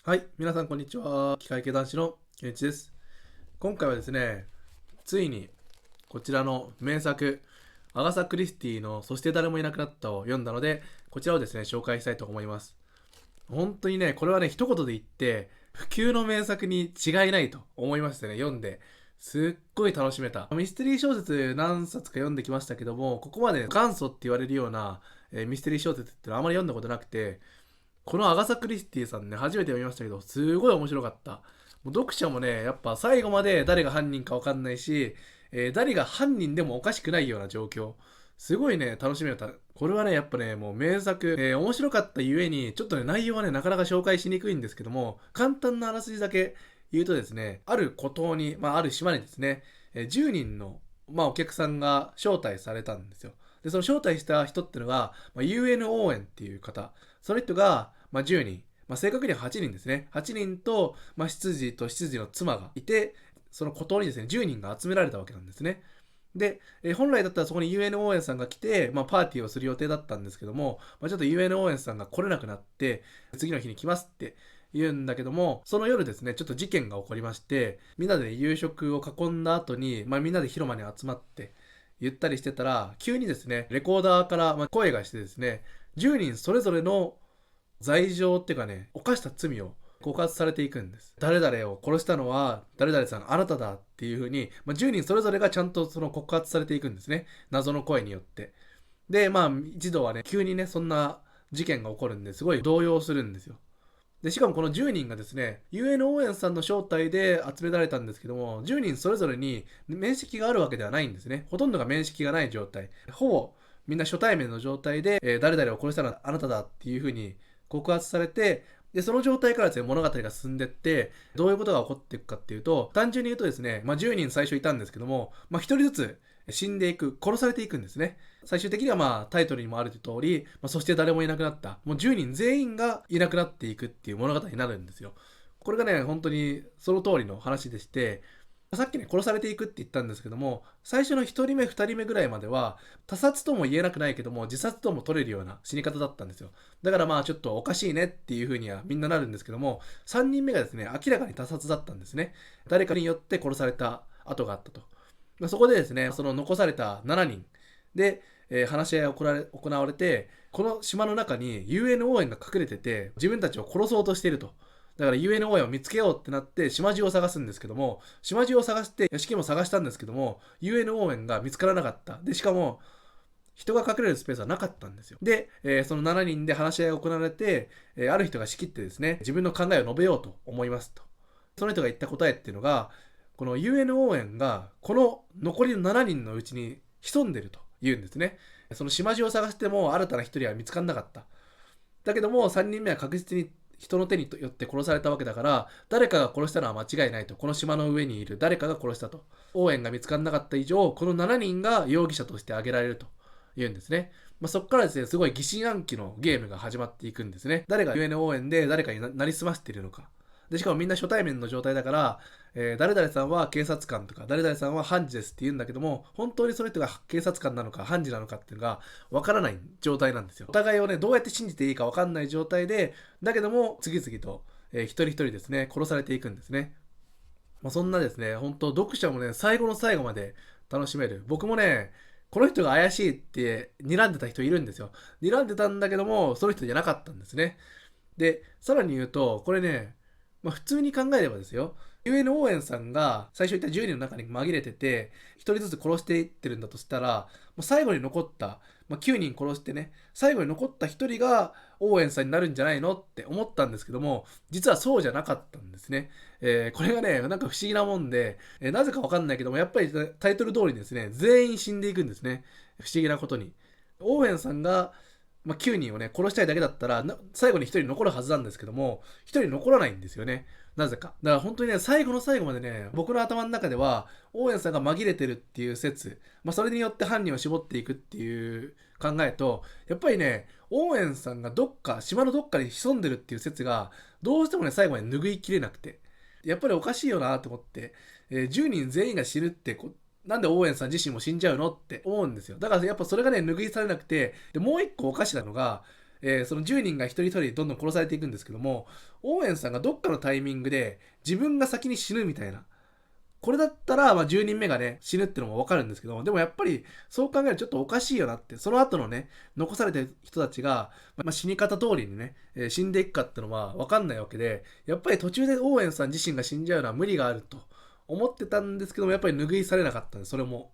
はい、皆さんこんにちは。機械系男子のケンイチです。今回はですね、ついにこちらの名作、アガサ・クリスティのそして誰もいなくなったを読んだので、こちらをですね、紹介したいと思います。本当にね、これはね、一言で言って、不朽の名作に違いないと思いましてね、読んで。すっごい楽しめた。ミステリー小説何冊か読んできましたけども、ここまで元祖って言われるような、ミステリー小説ってのはあまり読んだことなくて、このアガサ・クリスティさんね、初めて読みましたけど、すごい面白かった。もう読者もね、やっぱ最後まで誰が犯人か分かんないし、誰が犯人でもおかしくないような状況。すごいね、楽しめた。これはね、やっぱね、もう名作、面白かったゆえに、ちょっとね、内容はね、なかなか紹介しにくいんですけども、簡単なあらすじだけ言うとですね、ある孤島に、ある島にですね、10人の、お客さんが招待されたんですよ。で、その招待した人っていうのが、UN 応援っていう方。その人が、10人、正確には8人ですね。8人と、執事と執事の妻がいて、その孤島にですね、10人が集められたわけなんですね。で、本来だったらそこに UN 応援さんが来て、パーティーをする予定だったんですけども、ちょっと UN 応援さんが来れなくなって、次の日に来ますって言うんだけども、その夜ですね、ちょっと事件が起こりまして、みんなで夕食を囲んだ後に、みんなで広間に集まって、ゆったりしてたら、急にですね、レコーダーから声がしてですね、10人それぞれの罪状っていうかね、犯した罪を告発されていくんです。誰々を殺したのは誰々さんあなただっていう風に、10人それぞれがちゃんとその告発されていくんですね。謎の声によって。で、一度はね、急にね、そんな事件が起こるんですごい動揺するんですよ。で、しかもこの10人がですね、UN 応援さんの招待で集められたんですけども、10人それぞれに面識があるわけではないんですね。ほとんどが面識がない状態。ほぼみんな初対面の状態で、誰々を殺したのはあなただっていう風に告発されて、で、その状態からですね、物語が進んでって、どういうことが起こっていくかっていうと、単純に言うとですね、10人最初いたんですけども、1人ずつ死んでいく、殺されていくんですね。最終的にはタイトルにもある通り、そして誰もいなくなった。もう10人全員がいなくなっていくっていう物語になるんですよ。これがね、本当にその通りの話でして、さっきね、殺されていくって言ったんですけども、最初の1人目、2人目ぐらいまでは、他殺とも言えなくないけども、自殺とも取れるような死に方だったんですよ。だからちょっとおかしいねっていう風にはみんななるんですけども、3人目がですね、明らかに他殺だったんですね。誰かによって殺された跡があったと。そこでですね、その残された7人で、話し合いが行われて、この島の中に UN 応援が隠れてて、自分たちを殺そうとしていると。だから UN 応援を見つけようってなって島中を探すんですけども、島中を探して屋敷も探したんですけども、 UN 応援が見つからなかった。でしかも人が隠れるスペースはなかったんですよ。で、その7人で話し合いが行われて、ある人が仕切ってですね、自分の考えを述べようと思いますと。その人が言った答えっていうのが、この UN 応援がこの残りの7人のうちに潜んでると言うんですね。その島中を探しても新たな1人は見つからなかった。だけども3人目は確実に人の手によって殺されたわけだから、誰かが殺したのは間違いないと。この島の上にいる誰かが殺したと。応援が見つからなかった以上、この7人が容疑者として挙げられると言うんですね。そこからですね、すごい疑心暗鬼のゲームが始まっていくんですね。誰が UN 応援で誰かになりすましているのか。で、しかもみんな初対面の状態だから、誰々さんは警察官とか、誰々さんは判事ですって言うんだけども、本当にその人が警察官なのか判事なのかっていうのがわからない状態なんですよ。お互いをね、どうやって信じていいかわかんない状態で、だけども次々と、一人一人ですね、殺されていくんですね。そんなですね、本当読者もね、最後の最後まで楽しめる。僕もね、この人が怪しいって睨んでた人いるんですよ。睨んでたんだけども、その人じゃなかったんですね。で、さらに言うと、これね、普通に考えればですよ。UN 応援さんが最初言った10人の中に紛れてて、1人ずつ殺していってるんだとしたら、もう最後に残った、9人殺してね、最後に残った1人が応援さんになるんじゃないのって思ったんですけども、実はそうじゃなかったんですね。これがね、なんか不思議なもんで、なぜかわかんないけども、やっぱりタイトル通りにですね、全員死んでいくんですね。不思議なことに。応援さんが9人をね、殺したいだけだったら、最後に1人残るはずなんですけども、1人残らないんですよね。なぜか。だから本当にね、最後の最後までね、僕の頭の中では、オーエンさんが紛れてるっていう説、それによって犯人を絞っていくっていう考えと、やっぱりね、オーエンさんがどっか、島のどっかに潜んでるっていう説が、どうしてもね、最後まで拭いきれなくて、やっぱりおかしいよなと思って、10人全員が死ぬってなんでオーエンさん自身も死んじゃうのって思うんですよ。だからやっぱそれがね、拭いされなくて、で、もう一個おかしなのが、その10人が一人一人どんどん殺されていくんですけども、オーエンさんがどっかのタイミングで自分が先に死ぬみたいな。これだったら、10人目がね、死ぬってのもわかるんですけど、でもやっぱり、そう考えるとちょっとおかしいよなって、その後のね、残されてる人たちが、死に方通りにね、死んでいくかってのはわかんないわけで、やっぱり途中でオーエンさん自身が死んじゃうのは無理があると思ってたんですけども、やっぱり拭いされなかったんです、それも。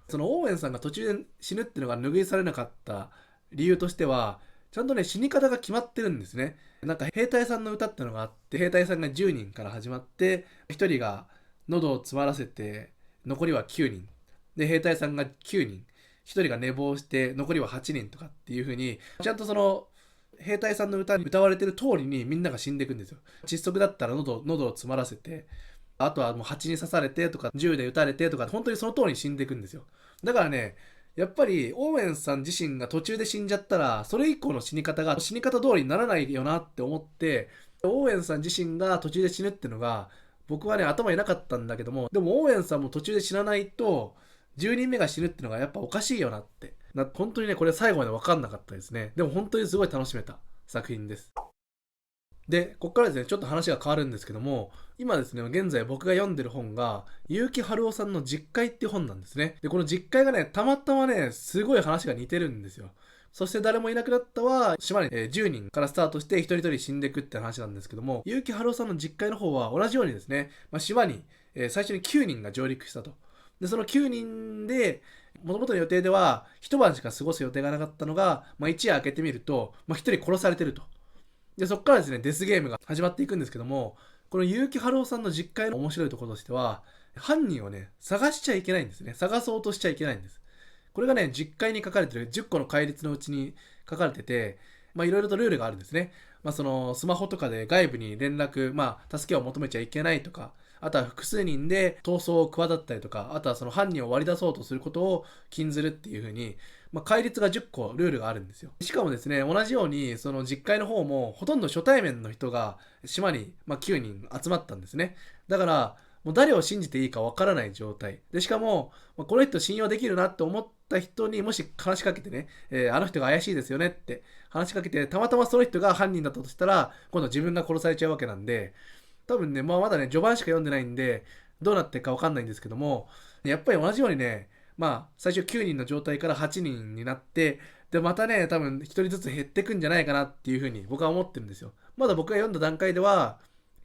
そのオーエンさんが途中で死ぬっていうのが拭いされなかった理由としては、ちゃんとね、死に方が決まってるんですね。なんか兵隊さんの歌ってのがあって、兵隊さんが10人から始まって、1人が喉を詰まらせて、残りは9人。で、兵隊さんが9人。1人が寝坊して、残りは8人とかっていう風に、ちゃんとその、兵隊さんの歌に歌われてる通りにみんなが死んでいくんですよ。窒息だったら喉を詰まらせて、あとはもう蜂に刺されてとか、銃で撃たれてとか、本当にその通りに死んでいくんですよ。だからね、やっぱりオーエンさん自身が途中で死んじゃったら、それ以降の死に方が死に方通りにならないよなって思って、オーエンさん自身が途中で死ぬっていうのが、僕はね、頭になかったんだけども、でもオーエンさんも途中で死なないと、10人目が死ぬっていうのがやっぱおかしいよなって。本当にね、これ最後まで分かんなかったですね。でも本当にすごい楽しめた作品です。で、ここからですね、ちょっと話が変わるんですけども、今ですね、現在僕が読んでる本が、結城春夫さんの実会っていう本なんですね。で、この実会がね、たまたまね、すごい話が似てるんですよ。そして誰もいなくなったは、島に、10人からスタートして一人一人死んでいくって話なんですけども、結城春夫さんの実会の方は同じようにですね、島に、最初に9人が上陸したと。で、その9人で、もともとの予定では、一晩しか過ごす予定がなかったのが、一夜明けてみると、一人殺されてると。で、そこからですね、デスゲームが始まっていくんですけども、この結城春夫さんの実家の面白いところとしては、犯人をね、探しちゃいけないんですね。探そうとしちゃいけないんです。これがね、実会に書かれてる10個の戒律のうちに書かれてて、いろいろとルールがあるんですね。そのスマホとかで外部に連絡、助けを求めちゃいけないとか、あとは複数人で逃走を企ったりとか、あとはその犯人を割り出そうとすることを禁ずるっていう風に、戒律が10個ルールがあるんですよ。しかもですね、同じように、その実会の方も、ほとんど初対面の人が島に、9人集まったんですね。だから、もう誰を信じていいかわからない状態。で、しかも、この人信用できるなって思った人にもし話しかけてね、あの人が怪しいですよねって話しかけて、たまたまその人が犯人だったとしたら、今度自分が殺されちゃうわけなんで、多分ね、まだね、序盤しか読んでないんで、どうなってるかわかんないんですけども、やっぱり同じようにね、最初9人の状態から8人になって、で、またね、多分1人ずつ減ってくんじゃないかなっていうふうに僕は思ってるんですよ。まだ僕が読んだ段階では、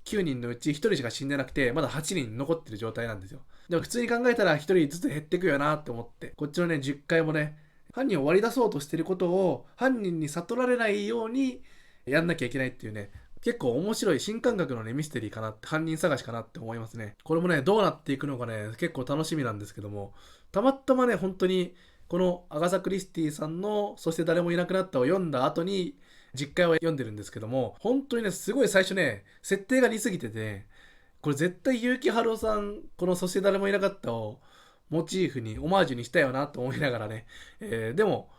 9人のうち1人しか死んでなくて、まだ8人残ってる状態なんですよ。でも普通に考えたら1人ずつ減ってくよなって思って、こっちのね、10回もね、犯人を割り出そうとしてることを犯人に悟られないようにやんなきゃいけないっていうね、結構面白い新感覚のね、ミステリーかなって、犯人探しかなって思いますね。これもね、どうなっていくのかね、結構楽しみなんですけども、たまたまね、本当に、このアガサ・クリスティさんの、そして誰もいなくなったを読んだ後に、実回を読んでるんですけども、本当にね、すごい最初ね、設定が似すぎてて、これ絶対結城春夫さん、このそして誰もいなかったをモチーフに、オマージュにしたよなと思いながらね、でも、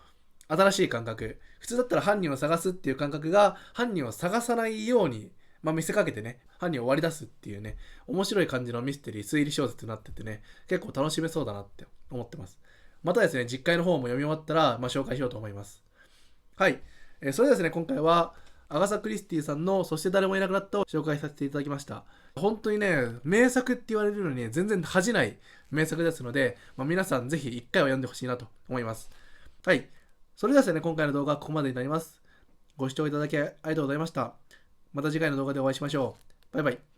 新しい感覚。普通だったら犯人を探すっていう感覚が、犯人を探さないように、見せかけてね、犯人を割り出すっていうね、面白い感じのミステリー、推理小説になっててね、結構楽しめそうだなって思ってます。またですね、実回の方も読み終わったら、紹介しようと思います。はい。それではですね、今回は、アガサ・クリスティさんのそして誰もいなくなったを紹介させていただきました。本当にね、名作って言われるのに、ね、全然恥じない名作ですので、皆さんぜひ一回は読んでほしいなと思います。はい。それではですね、今回の動画はここまでになります。ご視聴いただきありがとうございました。また次回の動画でお会いしましょう。バイバイ。